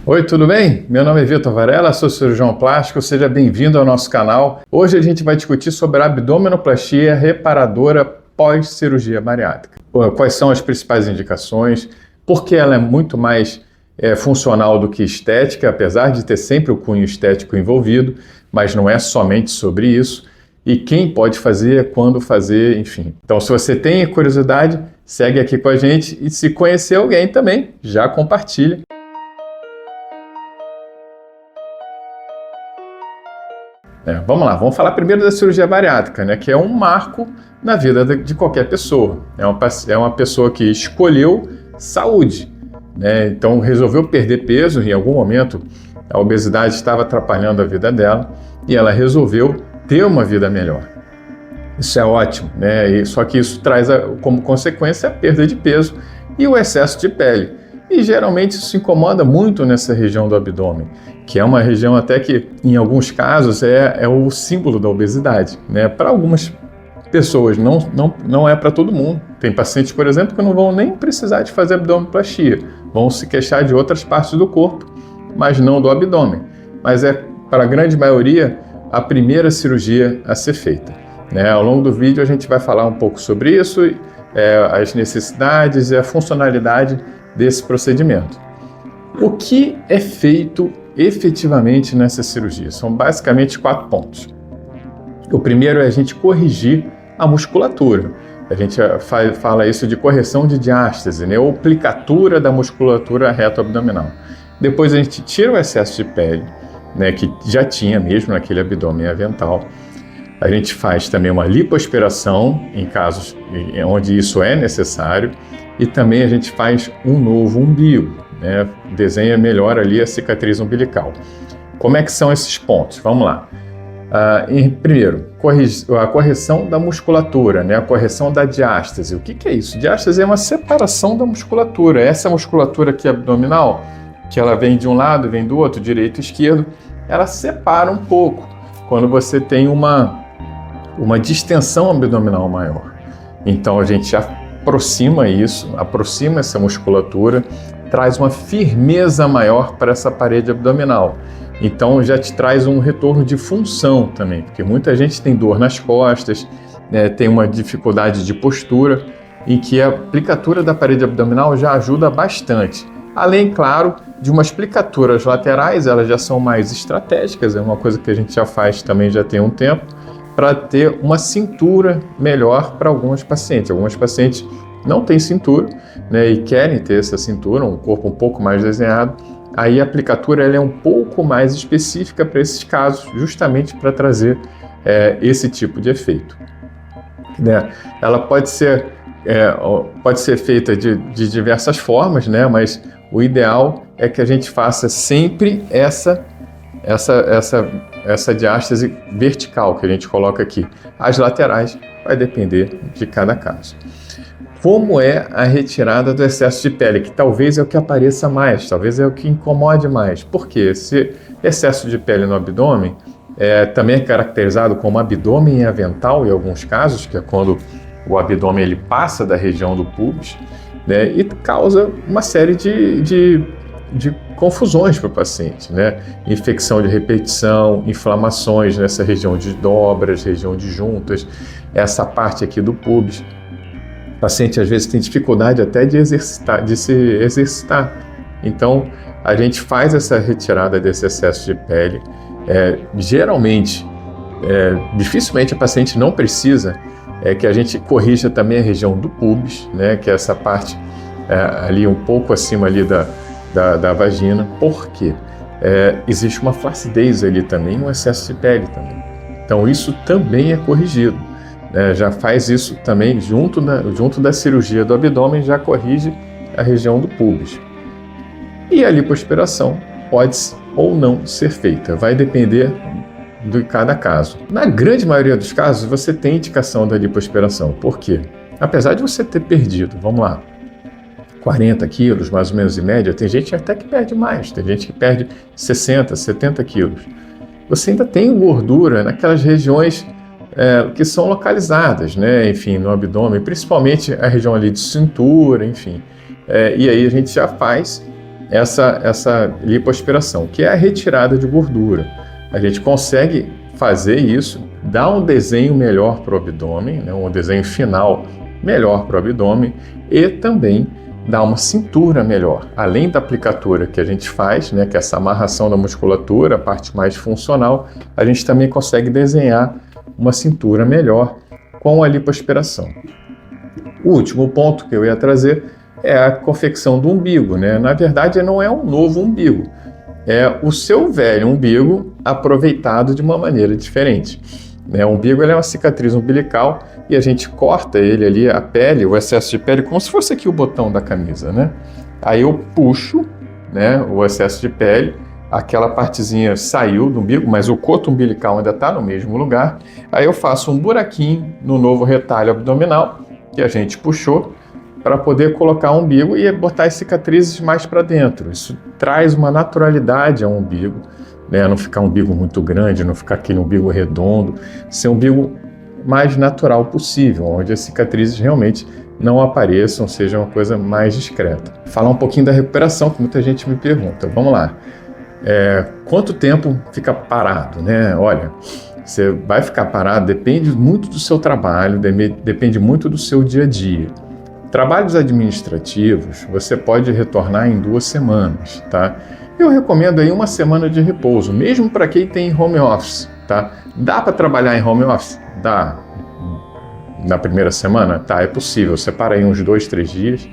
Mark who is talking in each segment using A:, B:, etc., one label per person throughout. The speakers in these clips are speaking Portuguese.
A: Oi, tudo bem? Meu nome é Vitor Varela, sou cirurgião plástico, seja bem-vindo ao nosso canal. Hoje a gente vai discutir sobre a abdominoplastia reparadora pós-cirurgia bariátrica. Quais são as principais indicações, por que ela é muito mais funcional do que estética, apesar de ter sempre o cunho estético envolvido, mas não é somente sobre isso, e quem pode fazer, quando fazer, enfim. Então, se você tem curiosidade, segue aqui com a gente e se conhecer alguém também, já compartilha. Vamos lá, vamos falar primeiro da cirurgia bariátrica, né, que é um marco na vida de qualquer pessoa. É uma pessoa que escolheu saúde, né, então resolveu perder peso, em algum momento a obesidade estava atrapalhando a vida dela e ela resolveu ter uma vida melhor. Isso é ótimo, né, só que isso traz como consequência a perda de peso e o excesso de pele. E geralmente isso incomoda muito nessa região do abdômen, que é uma região até que, em alguns casos, é o símbolo da obesidade, né? Para algumas pessoas, não é para todo mundo. Tem pacientes, por exemplo, que não vão nem precisar de fazer abdominoplastia, vão se queixar de outras partes do corpo, mas não do abdômen. Mas é, para a grande maioria, a primeira cirurgia a ser feita, né? Ao longo do vídeo a gente vai falar um pouco sobre isso, as necessidades e a funcionalidade desse procedimento. O que é feito efetivamente nessa cirurgia? São basicamente 4 pontos. O primeiro é a gente corrigir a musculatura. A gente fala isso de correção de diástase, né, ou plicatura da musculatura reto-abdominal. Depois a gente tira o excesso de pele, né, que já tinha mesmo naquele abdômen avental. A gente faz também uma lipoaspiração em casos onde isso é necessário. E também a gente faz um novo umbigo, né? Desenha melhor ali a cicatriz umbilical. Como é que são esses pontos? Vamos lá. Primeiro, a correção da musculatura, né? A correção da diástase. O que é isso? Diástase é uma separação da musculatura. Essa musculatura aqui abdominal, que ela vem de um lado, vem do outro, direito e esquerdo, ela separa um pouco quando você tem uma distensão abdominal maior. Então a gente já aproxima essa musculatura, traz uma firmeza maior para essa parede abdominal. Então já te traz um retorno de função também, porque muita gente tem dor nas costas, né, tem uma dificuldade de postura, em que a plicatura da parede abdominal já ajuda bastante. Além, claro, de umas plicaturas laterais, elas já são mais estratégicas, é uma coisa que a gente já faz também já tem um tempo, para ter uma cintura melhor para alguns pacientes. Alguns pacientes não têm cintura, né, e querem ter essa cintura, um corpo um pouco mais desenhado. Aí a aplicatura ela é um pouco mais específica para esses casos, justamente para trazer esse tipo de efeito, né? Ela pode ser feita de diversas formas, né, mas o ideal é que a gente faça sempre essa diástase vertical que a gente coloca aqui. As laterais vai depender de cada caso. Como é a retirada do excesso de pele, que talvez é o que apareça mais, talvez é o que incomode mais. Por quê? Esse excesso de pele no abdômen também é caracterizado como abdômen avental em alguns casos, que é quando o abdômen ele passa da região do pubis, né, e causa uma série de confusões para o paciente, né? Infecção de repetição, inflamações nessa região de dobras, região de juntas, essa parte aqui do pubis. O paciente às vezes tem dificuldade até de se exercitar. Então a gente faz essa retirada desse excesso de pele. Dificilmente a paciente não precisa que a gente corrija também a região do pubis, né? Que é essa parte ali um pouco acima ali da vagina, porque existe uma flacidez ali também, um excesso de pele também. Então isso também é corrigido, né? Já faz isso também junto da cirurgia do abdômen, já corrige a região do pubis. E a lipoaspiração pode ou não ser feita, vai depender de cada caso. Na grande maioria dos casos você tem indicação da lipoaspiração. Por quê? Apesar de você ter perdido, vamos lá, 40 quilos, mais ou menos em média, tem gente até que perde mais, tem gente que perde 60, 70 quilos. Você ainda tem gordura naquelas regiões que são localizadas, né? Enfim, no abdômen, principalmente a região ali de cintura, enfim. E aí a gente já faz essa lipoaspiração, que é a retirada de gordura. A gente consegue fazer isso, dar um desenho melhor para o abdômen, né, um desenho final melhor para o abdômen e também dar uma cintura melhor. Além da aplicatura que a gente faz, né, que é essa amarração da musculatura, a parte mais funcional, a gente também consegue desenhar uma cintura melhor com a lipoaspiração. O último ponto que eu ia trazer é a confecção do umbigo, né? Na verdade, não é um novo umbigo, é o seu velho umbigo aproveitado de uma maneira diferente. O umbigo é uma cicatriz umbilical e a gente corta ele ali, a pele, o excesso de pele, como se fosse aqui o botão da camisa, né? Aí eu puxo, né, o excesso de pele, aquela partezinha saiu do umbigo, mas o coto umbilical ainda está no mesmo lugar. Aí eu faço um buraquinho no novo retalho abdominal que a gente puxou para poder colocar o umbigo e botar as cicatrizes mais para dentro. Isso traz uma naturalidade ao umbigo, né? Não ficar um umbigo muito grande, não ficar aquele umbigo redondo, ser um umbigo mais natural possível, onde as cicatrizes realmente não apareçam, seja uma coisa mais discreta. Falar um pouquinho da recuperação, que muita gente me pergunta. Vamos lá. Quanto tempo fica parado, né? Olha, você vai ficar parado, depende muito do seu trabalho, depende muito do seu dia a dia. Trabalhos administrativos, você pode retornar em 2 semanas, tá? Eu recomendo aí 1 semana de repouso, mesmo para quem tem home office, tá? Dá para trabalhar em home office? Dá. Na primeira semana? Tá, é possível. Separa aí uns 2, 3 dias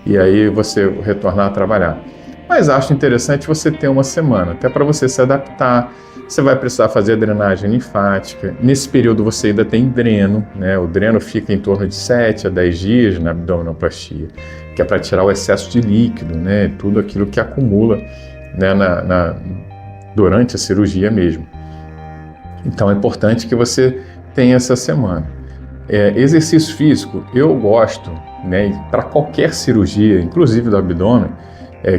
A: e aí você retornar a trabalhar. Mas acho interessante você ter 1 semana, até para você se adaptar. Você vai precisar fazer a drenagem linfática. Nesse período você ainda tem dreno, né? O dreno fica em torno de 7 a 10 dias na abdominoplastia, que é para tirar o excesso de líquido, né? Tudo aquilo que acumula, né, durante a cirurgia mesmo. Então é importante que você tenha essa semana. Exercício físico, eu gosto, né, para qualquer cirurgia, inclusive do abdômen,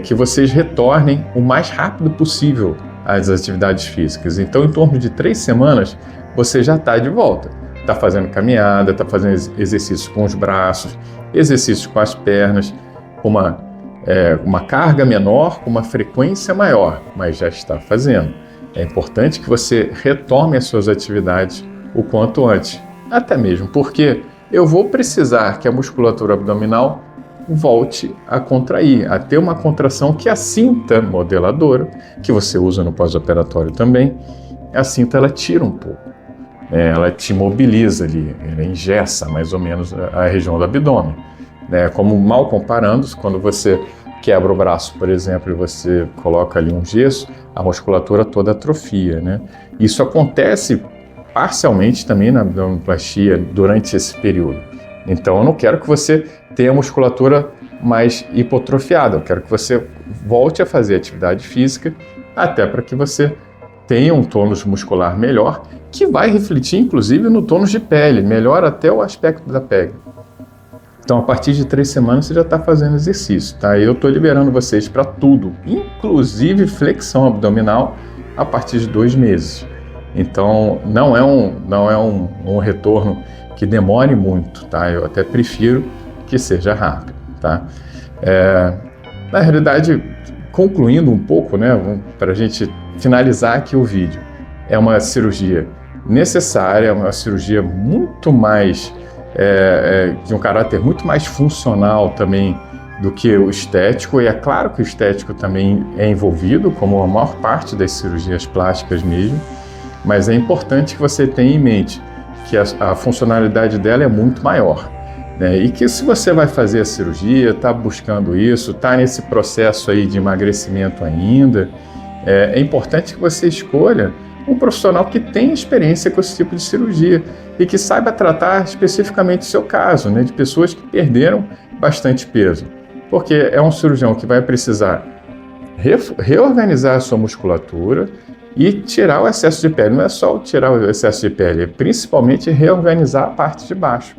A: que vocês retornem o mais rápido possível às atividades físicas. Então, em torno de 3 semanas, você já está de volta. Está fazendo caminhada, está fazendo exercício com os braços, exercício com as pernas, com uma carga menor, com uma frequência maior, mas já está fazendo. É importante que você retome as suas atividades o quanto antes, até mesmo porque eu vou precisar que a musculatura abdominal volte a contrair, a ter uma contração que a cinta modeladora, que você usa no pós-operatório também, a cinta ela tira um pouco, ela te mobiliza ali, ela engessa mais ou menos a região do abdômen. Como mal comparando, quando você quebra o braço, por exemplo, e você coloca ali um gesso, a musculatura toda atrofia, né? Isso acontece parcialmente também na abdominoplastia durante esse período. Então eu não quero que você tenha a musculatura mais hipotrofiada, eu quero que você volte a fazer atividade física, até para que você tenha um tônus muscular melhor, que vai refletir inclusive no tônus de pele, melhora até o aspecto da pele. Então, a partir de 3 semanas você já está fazendo exercício, tá? Eu estou liberando vocês para tudo, inclusive flexão abdominal, a partir de 2 meses. Então, não é um retorno que demore muito, tá? Eu até prefiro que seja rápido, tá? Na realidade, concluindo um pouco, né, para a gente finalizar aqui o vídeo, é uma cirurgia necessária, é uma cirurgia muito mais de um caráter muito mais funcional também do que o estético, e é claro que o estético também é envolvido, como a maior parte das cirurgias plásticas mesmo, mas é importante que você tenha em mente que a funcionalidade dela é muito maior, né? E que se você vai fazer a cirurgia, está buscando isso, está nesse processo aí de emagrecimento ainda, é importante que você escolha um profissional que tenha experiência com esse tipo de cirurgia e que saiba tratar especificamente o seu caso, né, de pessoas que perderam bastante peso. Porque é um cirurgião que vai precisar reorganizar a sua musculatura e tirar o excesso de pele. Não é só tirar o excesso de pele, é principalmente reorganizar a parte de baixo.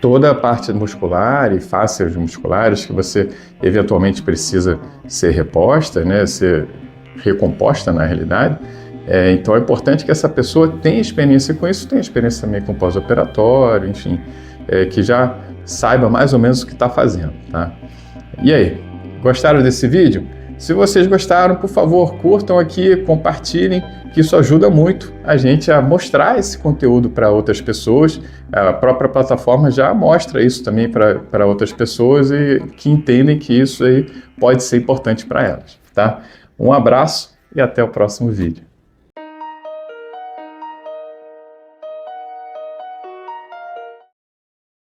A: Toda a parte muscular e fáscias musculares que você eventualmente precisa ser reposta, né, ser recomposta na realidade. Então é importante que essa pessoa tenha experiência com isso, tenha experiência também com pós-operatório, enfim, que já saiba mais ou menos o que está fazendo, tá? E aí, Gostaram desse vídeo? Se vocês gostaram, por favor, curtam aqui, compartilhem, que isso ajuda muito a gente a mostrar esse conteúdo para outras pessoas. A própria plataforma já mostra isso também para outras pessoas e que entendem que isso aí pode ser importante para elas, tá? Um abraço e até o próximo vídeo.